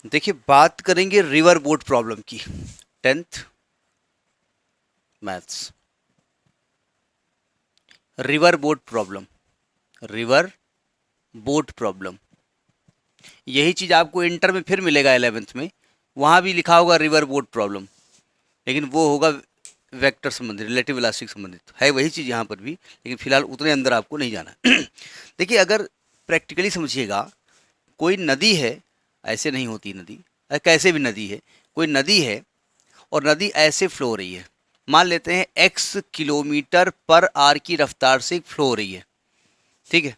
देखिए बात करेंगे रिवर बोट प्रॉब्लम की। 10th maths, river boat problem, river boat problem. यही चीज आपको इंटर में फिर मिलेगा 11th में, वहां भी लिखा होगा रिवर बोट प्रॉब्लम, लेकिन वो होगा वेक्टर संबंधित, रिलेटिव इलास्टिक संबंधित है वही चीज यहाँ पर भी, लेकिन फिलहाल उतने अंदर आपको नहीं जाना। देखिए अगर प्रैक्टिकली समझिएगा, कोई नदी है, ऐसे नहीं होती नदी, कैसे भी नदी है, कोई नदी है और नदी ऐसे फ्लो हो रही है, मान लेते हैं x किलोमीटर पर आर की रफ्तार से फ्लो हो रही है, ठीक है,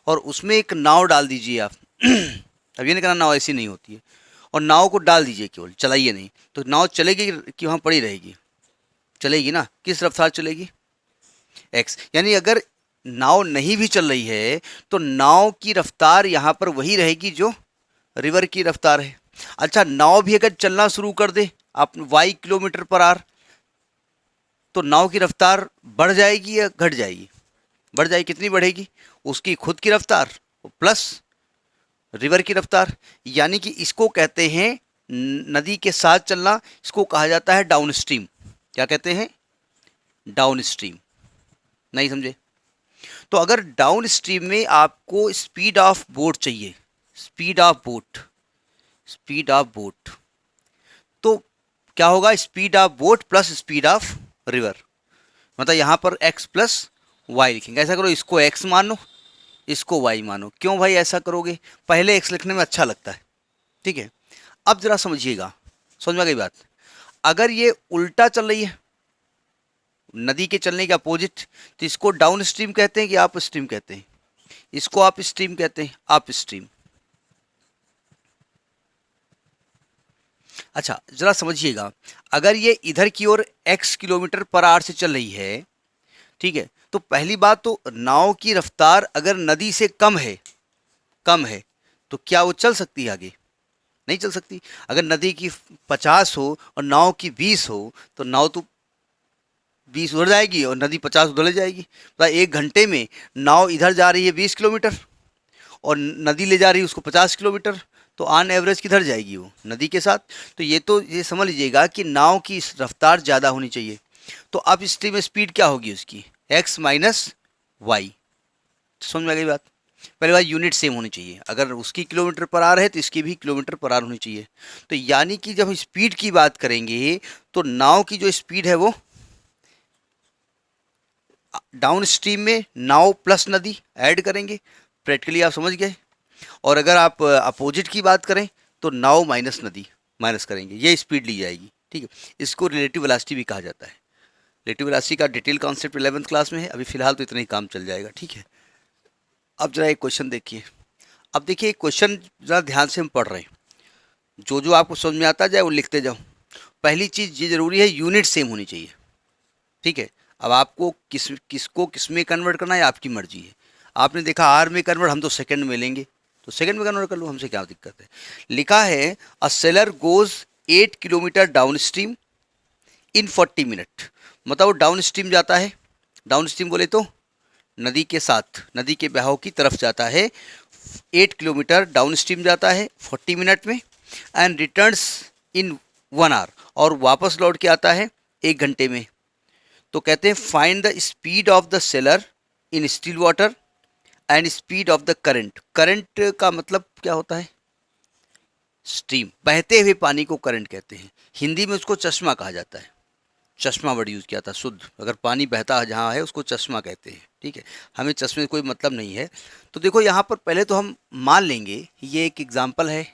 और उसमें एक नाव डाल दीजिए आप। अब ये नहीं कहना नाव ऐसी नहीं होती है, और नाव को डाल दीजिए, केवल चलाइए नहीं, तो नाव चलेगी कि वहाँ पड़ी रहेगी? चलेगी ना। किस रफ्तार चलेगी? x। यानी अगर नाव नहीं भी चल रही है तो नाव की रफ्तार यहाँ पर वही रहेगी जो रिवर की रफ्तार है। अच्छा, नाव भी अगर चलना शुरू कर दे आप y किलोमीटर पर आर, तो नाव की रफ्तार बढ़ जाएगी या घट जाएगी? बढ़ जाएगी। कितनी बढ़ेगी? उसकी खुद की रफ्तार प्लस रिवर की रफ्तार। यानी कि इसको कहते हैं नदी के साथ चलना, इसको कहा जाता है डाउन स्ट्रीम। क्या कहते हैं? Down stream. नहीं समझे? तो अगर डाउन स्ट्रीम में आपको स्पीड ऑफ बोट चाहिए, speed of boat, speed of boat, तो क्या होगा? Speed of boat plus speed of river. मतलब यहां पर x प्लस वाई लिखेंगे। ऐसा करो, इसको x मानो, इसको y मानो। क्यों भाई ऐसा करोगे? पहले x लिखने में अच्छा लगता है, ठीक है। अब जरा समझिएगा, समझ में आ गई बात? अगर ये उल्टा चल रही है, नदी के चलने के अपोजिट, तो इसको डाउन स्ट्रीम कहते हैं कि आप स्ट्रीम कहते हैं? इसको आप स्ट्रीम कहते हैं, आप स्ट्रीम। अच्छा जरा समझिएगा, अगर ये इधर की ओर x किलोमीटर पर आवर से चल रही है, ठीक है, तो पहली बात तो नाव की रफ्तार अगर नदी से कम है, कम है, तो क्या वो चल सकती है आगे? नहीं चल सकती। अगर नदी की 50 हो और नाव की 20 हो, तो नाव तो 20 उधर जाएगी और नदी 50 उधर ले जाएगी। तो 1 घंटे में नाव इधर जा रही है 20 किलोमीटर और नदी ले जा रही है उसको 50 किलोमीटर, तो ऑन एवरेज किधर जाएगी? वो नदी के साथ। तो ये समझ लीजिएगा कि नाव की रफ्तार ज़्यादा होनी चाहिए। तो अब स्ट्रीम स्पीड क्या होगी उसकी? x minus y. समझ में आ गई बात? पहले बात, यूनिट सेम होनी चाहिए। अगर उसकी किलोमीटर पर आर है तो इसकी भी किलोमीटर पर आर होनी चाहिए। तो यानी कि जब हम स्पीड की बात करेंगे तो नाव की जो स्पीड है वो डाउन स्ट्रीम में नाव प्लस नदी ऐड करेंगे। प्रैक्टिकली आप समझ गए। और अगर आप अपोजिट की बात करें तो नाव माइनस नदी माइनस करेंगे, ये स्पीड ली जाएगी, ठीक है। इसको रिलेटिव वेलोसिटी भी कहा जाता है। रिलेटिव वेलोसिटी का डिटेल कॉन्सेप्ट 11th क्लास में है, अभी फिलहाल तो इतना ही काम चल जाएगा, ठीक है। अब जरा एक क्वेश्चन देखिए। अब देखिए एक क्वेश्चन जरा ध्यान से हम पढ़ रहे हैं, जो जो आपको समझ में आता जाए वो लिखते जाओ। पहली चीज़ ये जरूरी है, यूनिट सेम होनी चाहिए, ठीक है। अब आपको किसको किस में कन्वर्ट करना है आपकी मर्जी है। आपने देखा आर में कन्वर्ट, हम तो सेकंड में लेंगे, तो सेकंड में कन्वर्ट कर लो, हमसे क्या दिक्कत है। लिखा है a seller goes 8 kilometre downstream in 40 minute. मतलब वो डाउन स्ट्रीम जाता है, डाउन स्ट्रीम बोले तो नदी के साथ, नदी के बहाव की तरफ जाता है, 8 किलोमीटर डाउन स्ट्रीम जाता है 40 मिनट में, एंड रिटर्न्स इन 1 आवर, और वापस लौट के आता है 1 घंटे में। तो कहते हैं find the speed of the seller in still water and speed of the current. Current का मतलब क्या होता है? स्ट्रीम, बहते हुए पानी को करंट कहते हैं। हिंदी में उसको चश्मा कहा जाता है। चश्मा वर्ड यूज़ किया था शुद्ध, अगर पानी बहता जहाँ है उसको चश्मा कहते हैं, ठीक है। हमें चश्मे से कोई मतलब नहीं है। तो देखो यहाँ पर पहले तो हम मान लेंगे, ये एक एग्जाम्पल है।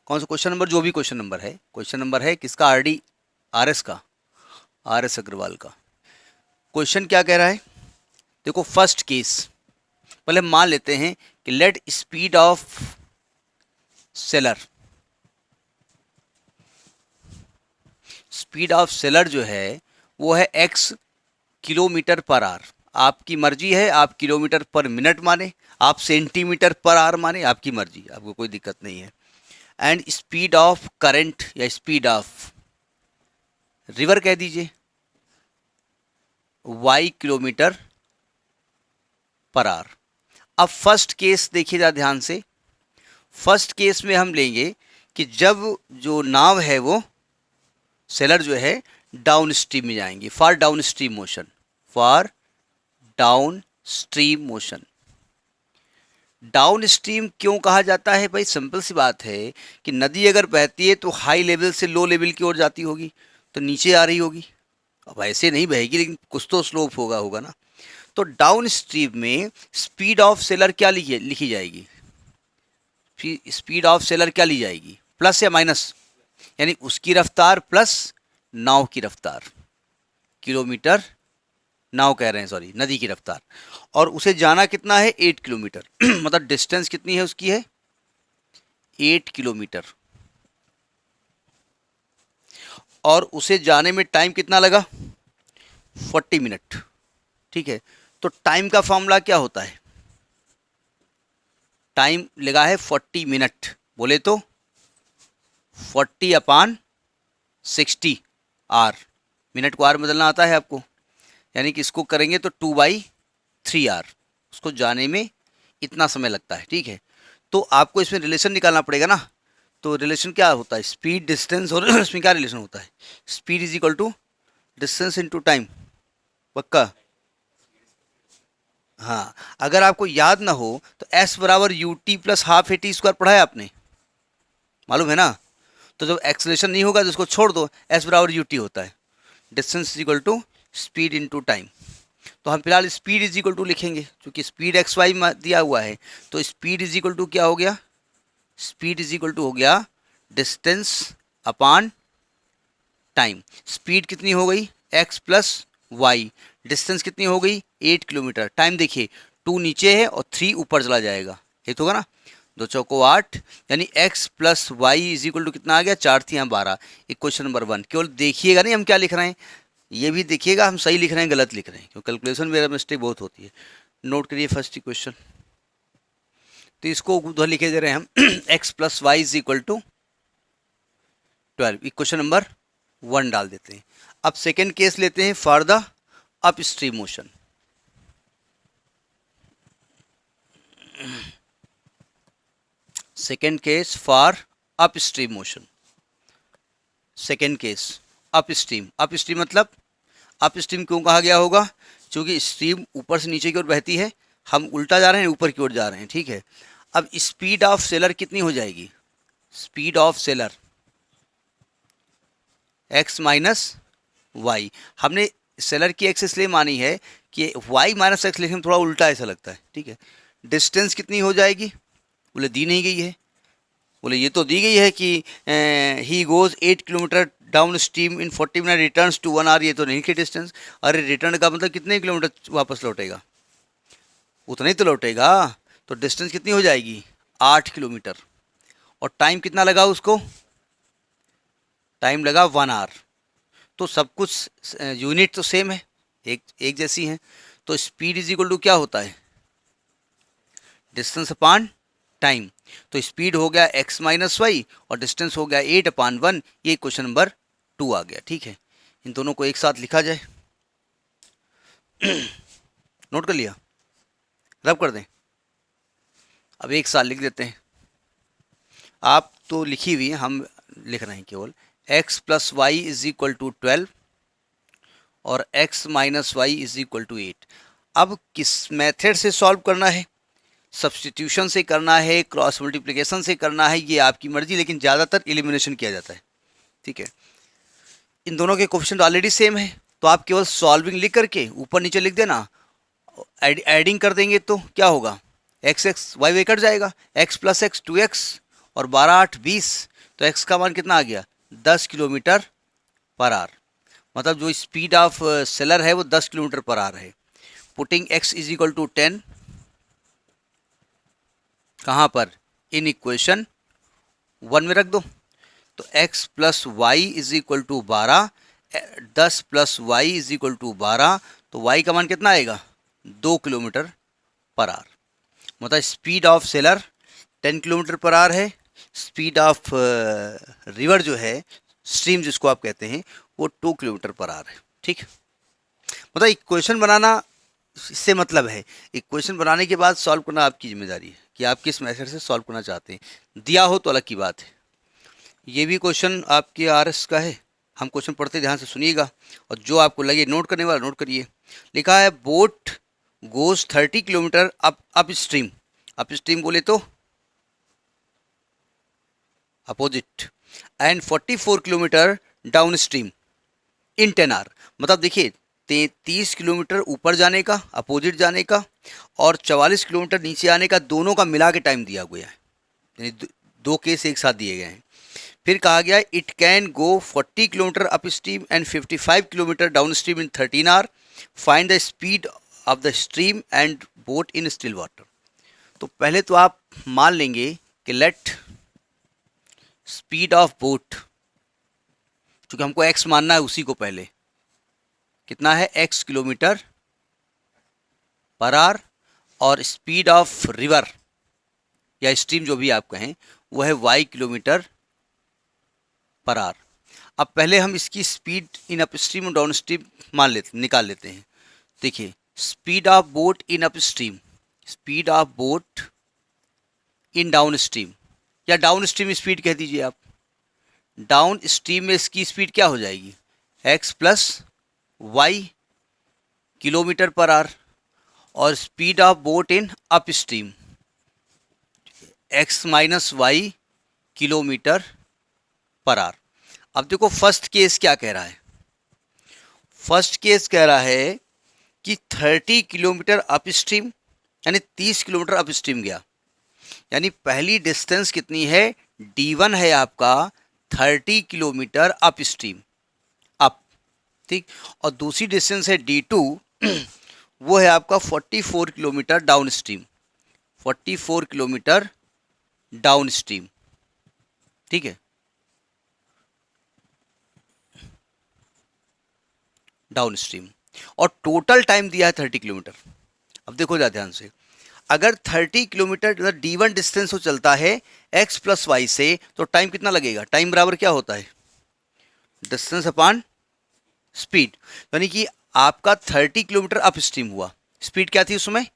कौन सा क्वेश्चन नंबर? जो भी क्वेश्चन नंबर है किसका? RD RS का, RS अग्रवाल का। क्वेश्चन क्या कह रहा है? देखो फर्स्ट केस पहले मान लेते हैं कि let speed of seller, speed of seller जो है वो है x किलोमीटर पर आवर। आपकी मर्जी है, आप किलोमीटर पर मिनट माने, आप सेंटीमीटर पर आवर माने, आपकी मर्जी, आपको कोई दिक्कत नहीं है। एंड स्पीड ऑफ करंट या स्पीड ऑफ रिवर कह दीजिए y किलोमीटर पर आवर। अब फर्स्ट केस देखिए जरा ध्यान से। फर्स्ट केस में हम लेंगे कि जब जो नाव है वो सेलर जो है डाउन स्ट्रीम में जाएंगी, for down stream motion, for down stream motion. Down stream क्यों कहा जाता है भाई? सिंपल सी बात है कि नदी अगर बहती है तो हाई लेवल से लो लेवल की ओर जाती होगी, तो नीचे आ रही होगी। अब ऐसे नहीं बहेगी, लेकिन कुछ तो स्लोप होगा ना। तो डाउन स्ट्रीम में स्पीड ऑफ सेलर क्या लिखी जाएगी? स्पीड ऑफ सेलर क्या ली जाएगी? प्लस या माइनस? यानी उसकी रफ्तार प्लस नाव की रफ्तार, किलोमीटर, नाव कह रहे हैं सॉरी, नदी की रफ्तार। और उसे जाना कितना है? 8 किलोमीटर मतलब डिस्टेंस कितनी है उसकी? है 8 किलोमीटर। और उसे जाने में टाइम कितना लगा? 40 मिनट। ठीक है, तो टाइम का फॉर्मूला क्या होता है? टाइम लगा है 40 मिनट, बोले तो 40/60 आर। मिनट को आर बदलना आता है आपको, यानी कि इसको करेंगे तो 2/3 आर, उसको जाने में इतना समय लगता है। ठीक है, तो आपको इसमें रिलेशन निकालना पड़ेगा ना। तो रिलेशन क्या होता है? स्पीड डिस्टेंस, और इसमें क्या रिलेशन होता है? Speed is equal to distance into time. पक्का? हाँ, अगर आपको याद ना हो तो S बराबर ut plus half AT square पढ़ा है आपने, मालूम है ना? तो जब एक्सलेशन नहीं होगा तो उसको छोड़ दो, S बराबर ut होता है, distance is equal to speed into time. तो हम फिलहाल स्पीड इज इक्वल टू लिखेंगे, क्योंकि स्पीड XY दिया हुआ है। तो स्पीड इज इक्वल टू क्या हो गया? स्पीड इज इक्वल टू हो गया डिस्टेंस अपॉन टाइम। स्पीड कितनी हो गई? x plus Y. डिस्टेंस कितनी हो गई? 8 किलोमीटर। टाइम देखिए, 2 नीचे है और 3 ऊपर चला जाएगा, ये तो होगा ना। 2 चौको 8, यानी x plus y is equal to कितना आ गया? 4 थी यहाँ 12। Equation number 1। केवल देखिएगा नहीं हम क्या लिख रहे हैं, ये भी देखिएगा हम सही लिख रहे हैं गलत लिख रहे हैं, क्योंकि कैलकुलेशन मेरा मिस्टेक बहुत होती है। नोट करिए फर्स्ट इक्वेशन। तो इसको उधर लिखे दे रहे हैं हम x plus y is equal to 12। Equation number 1 डाल देते हैं। अब सेकेंड केस लेते हैं for the upstream motion. Second case for upstream motion. Second case upstream. Upstream मतलब अप स्ट्रीम क्यों कहा गया होगा? क्योंकि स्ट्रीम ऊपर से नीचे की ओर बहती है, हम उल्टा जा रहे हैं, ऊपर की ओर जा रहे हैं। ठीक है, अब स्पीड ऑफ सेलर कितनी हो जाएगी? Speed of sailor x minus y. हमने सेलर की एक्स इसलिए मानी है कि y माइनस एक्स लिखने में थोड़ा उल्टा ऐसा लगता है। ठीक है, डिस्टेंस कितनी हो जाएगी? बोले दी नहीं गई है। बोले ये तो दी गई है कि he goes 8 kilometre downstream in 40 minute returns to 1 hour. ये तो नहीं कि डिस्टेंस। अरे रिटर्न का मतलब कितने किलोमीटर वापस लौटेगा? उतना ही तो लौटेगा। तो डिस्टेंस कितनी हो जाएगी? 8 किलोमीटर। और टाइम कितना लगा उसको? टाइम लगा 1 आवर। तो सब कुछ यूनिट तो सेम है, एक जैसी हैं। तो स्पीड इज इक्वल टू क्या होता है? Distance upon time. तो स्पीड हो गया x माइनस वाई और डिस्टेंस हो गया 8/1। ये क्वेश्चन नंबर 2 आ गया। ठीक है, इन दोनों को एक साथ लिखा जाए। नोट कर लिया? रब कर दें? अब एक साथ लिख देते हैं। आप तो लिखी हुई है, हम लिख रहे हैं केवल। x plus y is equal to 12 और x minus y is equal to 8। अब किस मेथड से सॉल्व करना है? सब्स्टिट्यूशन से करना है, क्रॉस मल्टीप्लिकेशन से करना है, ये आपकी मर्जी, लेकिन ज़्यादातर एलिमिनेशन किया जाता है। ठीक है, इन दोनों के कोफिशिएंट ऑलरेडी सेम है, तो आप केवल सॉल्विंग लिख करके ऊपर नीचे लिख देना। एडिंग कर देंगे तो क्या होगा? X x y y cut जाएगा, x प्लस एक्स 2x और 12 8 20। तो x का मान कितना आ गया? 10 किलोमीटर पर आवर। मतलब जो स्पीड ऑफ सेलर है वो 10 किलोमीटर पर आवर है। Putting x is equal to 10 कहाँ पर? इन इक्वेशन 1 में रख दो। तो x plus y is equal to 12, 10 plus y is equal to 12। तो y का मान कितना आएगा? 2 किलोमीटर पर आवर। मतलब speed of sailor 10 kilometre per hour है। स्पीड ऑफ रिवर जो है, स्ट्रीम जिसको आप कहते हैं, वो 2 किलोमीटर पर आवर है। ठीक, मतलब इक्वेशन बनाना इससे मतलब है, इक्वेशन बनाने के बाद सॉल्व करना आपकी जिम्मेदारी है कि आप किस मेथड से सॉल्व करना चाहते हैं। दिया हो तो अलग की बात है। ये भी क्वेश्चन आपके आरएस का है। हम क्वेश्चन पढ़ते ध्यान से सुनिएगा और जो आपको लगे नोट करने वाला नोट करिए। लिखा है boat goes 30 kilometre upstream. Upstream बोले तो opposite, and 44 kilometre downstream in 10 hour. मतलब देखिए 33 किलोमीटर ऊपर जाने का, अपोजिट जाने का, और 44 किलोमीटर नीचे आने का, दोनों का मिला के टाइम दिया गया है, यानी दो केस एक साथ दिए गए हैं। फिर कहा गया it can go 40 kilometre upstream and 55 kilometre downstream in 13 hour. Find the speed of the stream and boat in still water. तो पहले तो आप मान लेंगे कि लेट स्पीड ऑफ बोट, क्योंकि हमको x मानना है उसी को, पहले कितना है x किलोमीटर पर आवर, और स्पीड ऑफ रिवर या स्ट्रीम जो भी आप कहें वो है y किलोमीटर पर आवर। अब पहले हम इसकी स्पीड इन अप स्ट्रीम और डाउन स्ट्रीम निकाल लेते हैं। देखिए speed of boat in up stream, speed of boat in down stream, या डाउन स्ट्रीम स्पीड कह दीजिए आप। डाउन स्ट्रीम में इसकी स्पीड क्या हो जाएगी, x plus y kilometre per hour, और speed of boat in upstream x minus y kilometre per hour. अब देखो फर्स्ट केस क्या कह रहा है। फर्स्ट केस कह रहा है कि 30 किलोमीटर अप स्ट्रीम, यानी 30 किलोमीटर अप स्ट्रीम गया, यानी पहली डिस्टेंस कितनी है, d1 है आपका 30 किलोमीटर अप स्ट्रीम अप, ठीक, और दूसरी डिस्टेंस है d2 वो है आपका 44 kilometre down stream, 44 kilometre down stream, ठीक है, डाउन स्ट्रीम, और टोटल टाइम दिया है 30 किलोमीटर। अब देखो जरा ध्यान से, अगर 30 किलोमीटर d1 डिस्टेंस हो चलता है x प्लस वाई से, तो टाइम कितना लगेगा, टाइम बराबर क्या होता है, डिस्टेंस अपॉन स्पीड। यानी कि आपका 30 किलोमीटर अप स्ट्रीम हुआ, स्पीड क्या थी उसमें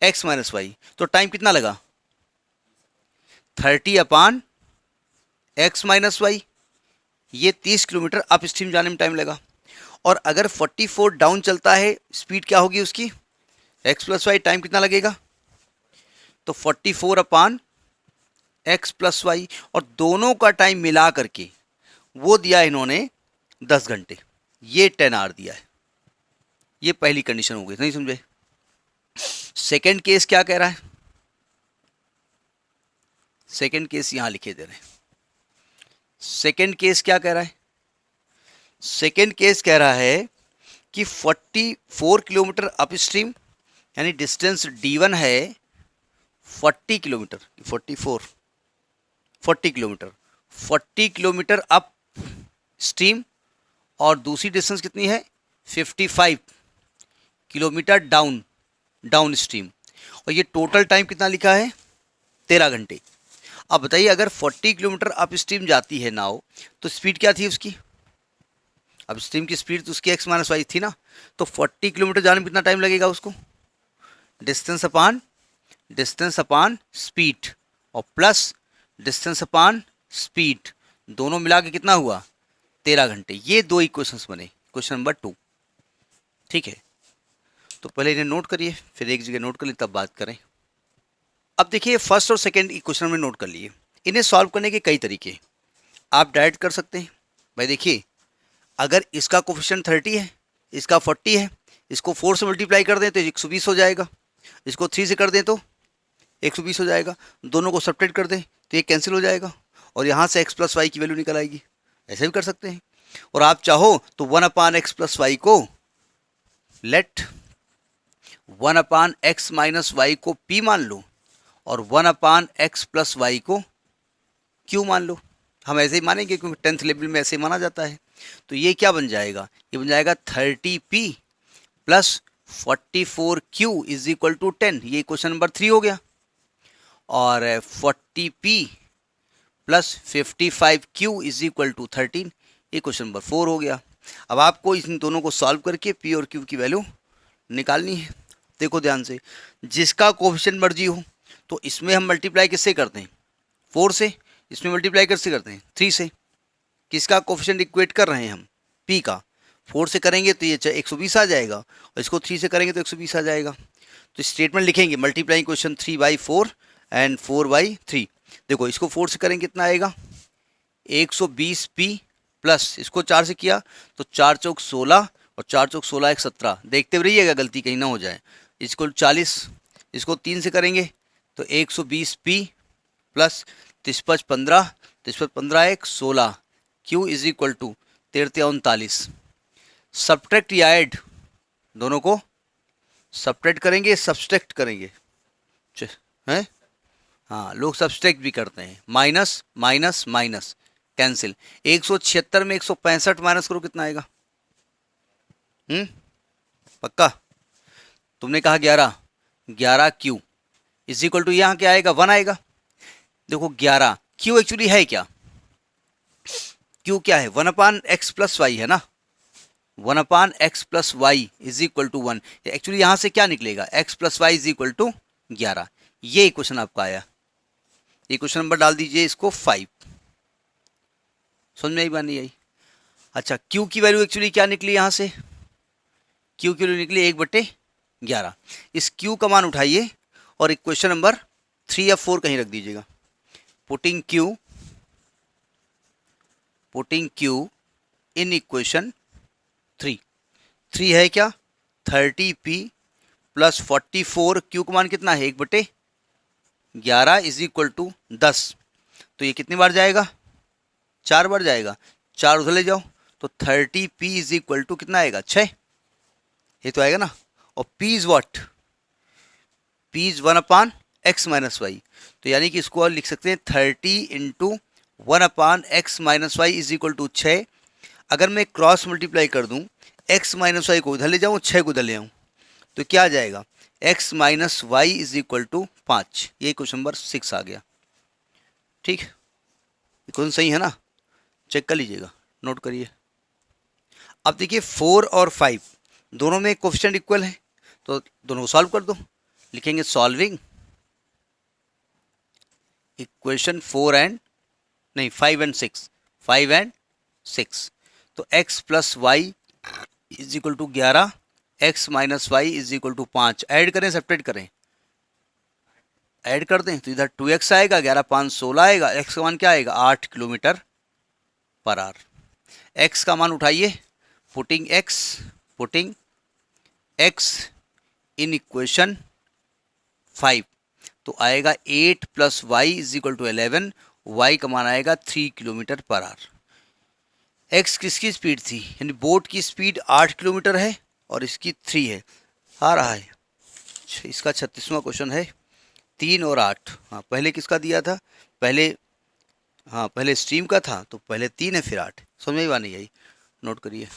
x माइनस वाई, तो टाइम कितना लगा 30 अपॉन x माइनस वाई, ये 30 किलोमीटर अप स्ट्रीम जाने में टाइम लगा। और अगर 44 डाउन चलता है, स्पीड क्या होगी उसकी x प्लस वाई, टाइम कितना लगेगा, तो 44 अपॉन x प्लस वाई, और दोनों का टाइम मिला करके वो दिया इन्होंने 10 घंटे, ये 10 आवर दिया है। ये पहली कंडीशन हो गई, नहीं समझे। सेकंड केस क्या कह रहा है, सेकंड केस यहां लिखे दे रहे हैं। सेकंड केस क्या कह रहा है, सेकंड केस कह रहा है कि 44 किलोमीटर अप स्ट्रीम, यानी डिस्टेंस d1 है 40 kilometre, 40 kilometre, 40 kilometre up stream, और दूसरी डिस्टेंस कितनी है 55 किलोमीटर डाउन स्ट्रीम, और ये टोटल टाइम कितना लिखा है 13 घंटे। अब बताइए अगर 40 किलोमीटर अप स्ट्रीम जाती है नाव, तो स्पीड क्या थी उसकी, अब स्ट्रीम की स्पीड तो उसकी x माइनस वाई थी ना, तो 40 किलोमीटर जाने में कितना टाइम लगेगा उसको, डिस्टेंस अपॉन स्पीड, और प्लस डिस्टेंस अपॉन स्पीड, दोनों मिला के कितना हुआ 13 घंटे। ये दो इक्वेशंस बने, क्वेश्चन नंबर 2, ठीक है। तो पहले इन्हें नोट करिए, फिर एक जगह नोट कर लिए तब बात करें। अब देखिए फर्स्ट और सेकंड इक्वेशन में नोट कर लिए। इन्हें सॉल्व करने के कई तरीके, आप डायरेक्ट कर सकते हैं। भाई देखिए अगर इसका कोफिशिएंट 30 है, इसका 40 है, इसको 4 से मल्टीप्लाई कर दें तो 120 हो जाएगा, इसको 3 से कर दें तो 120 हो जाएगा, दोनों को सब्ट्रैक्ट कर दें तो ये कैंसिल हो जाएगा, और यहाँ से x प्लस वाई की वैल्यू निकल आएगी। ऐसे भी कर सकते हैं, और आप चाहो तो 1 अपान एक्स प्लस वाई को लेट 1 अपान एक्स माइनस वाई को p मान लो, और 1 अपान एक्स प्लस वाई को q मान लो। हम ऐसे ही मानेंगे क्योंकि 10th लेवल में ऐसे ही माना जाता है। तो ये क्या बन जाएगा, ये बन जाएगा 30p plus 44q is equal to 10। ये क्वेश्चन नंबर 3 हो गया। और 40p plus 55q is equal to 13, ये क्वेश्चन नंबर 4 हो गया। अब आपको इन दोनों को सॉल्व करके p और q की वैल्यू निकालनी है। देखो ध्यान से, जिसका कोफिशिएंट मर्जी हो तो इसमें हम मल्टीप्लाई किससे करते हैं 4 से, इसमें मल्टीप्लाई कैसे करते हैं 3 से। किसका कोफिशिएंट इक्वेट कर रहे हैं हम, p का। 4 से करेंगे तो ये 120 आ जाएगा और इसको 3 से करेंगे तो 120 आ जाएगा। तो स्टेटमेंट लिखेंगे मल्टीप्लाइंग क्वेश्चन 3/4 एंड 4/3। देखो इसको 4 से करेंगे कितना आएगा 120p प्लस इसको 4 से किया तो 4 चौक 16 और 4 चौक 16 1 17। देखते हुए रहिएगा गलती कहीं ना हो जाए। इसको 40, इसको 3 से करेंगे तो 120p plus 3 15 15 1 16 Q is equal to 13 39। Subtract या ऐड दोनों को सब्ट्रैक्ट करेंगे सब्सट्रैक्ट करेंगे हैं। हाँ लोग सब्सट्रैक्ट भी करते हैं। Minus minus minus cancel. 176 में 165 माइनस करो कितना आएगा। पक्का। तुमने कहा 11 Q इज इक्वल टू यहाँ क्या आएगा 1 आएगा। देखो 11 Q एक्चुअली है क्या, Q क्या है 1/x प्लस वाई है ना। 1/x plus y is equal to 1। Actually यहां से क्या निकलेगा x plus y is equal to 11। ये क्वेश्चन आपका आया। ये क्वेश्चन नंबर डाल दीजिए इसको 5। समझ में आई बात नहीं आई। अच्छा Q की वैल्यू एक्चुअली क्या निकली यहां से, Q की वैल्यू निकली 1/11। इस Q का मान उठाइए और इक्वेशन नंबर 3 या 4 कहीं रख दीजिएगा। पुटिंग Q इन इक्वेशन 3 है क्या 30p प्लस 44। Q का मान कितना है 1/11 इज इक्वल टू 10। तो ये कितनी बार जाएगा 4 बार जाएगा। 4 उधर ले जाओ तो 30p इज इक्वल टू कितना आएगा 6। ये तो आएगा ना। और p is what, p is 1/x minus y. तो यानी कि इसको और लिख सकते हैं 30 into 1/x minus y is equal to 6। अगर मैं क्रॉस मल्टीप्लाई कर दूं x माइनस वाई को उधर ले जाऊँ 6 को उधर ले आऊँ तो क्या आ जाएगा x minus y is equal to 5। ये क्वेश्चन नंबर 6 आ गया। ठीक क्वेश्चन सही है ना, चेक कर लीजिएगा, नोट करिए। अब देखिए 4 और 5 दोनों में कोफिशिएंट इक्वल है तो दोनों को सॉल्व कर दो। लिखेंगे सॉल्विंग इक्वेशन 5 एंड 6। तो x plus y is equal to 11, x minus y is equal to 5। Add करें सब्ट्रैक्ट करें, ऐड कर दें तो इधर 2x आएगा 11 5 16 आएगा। x का मान क्या आएगा 8 किलोमीटर पर आवर। x का मान उठाइए पुटिंग x इन इक्वेशन 5 तो आएगा 8 plus y is equal to 11। y का मान आएगा 3 किलोमीटर पर आवर। x किसकी स्पीड थी, यानी बोट की स्पीड 8 किलोमीटर है और इसकी 3 है। आ रहा है इसका 36वां क्वेश्चन है 3 और 8। हाँ पहले किसका दिया था, पहले स्ट्रीम का था तो पहले 3 है फिर 8। समझ में बात नहीं आई, नोट करिए।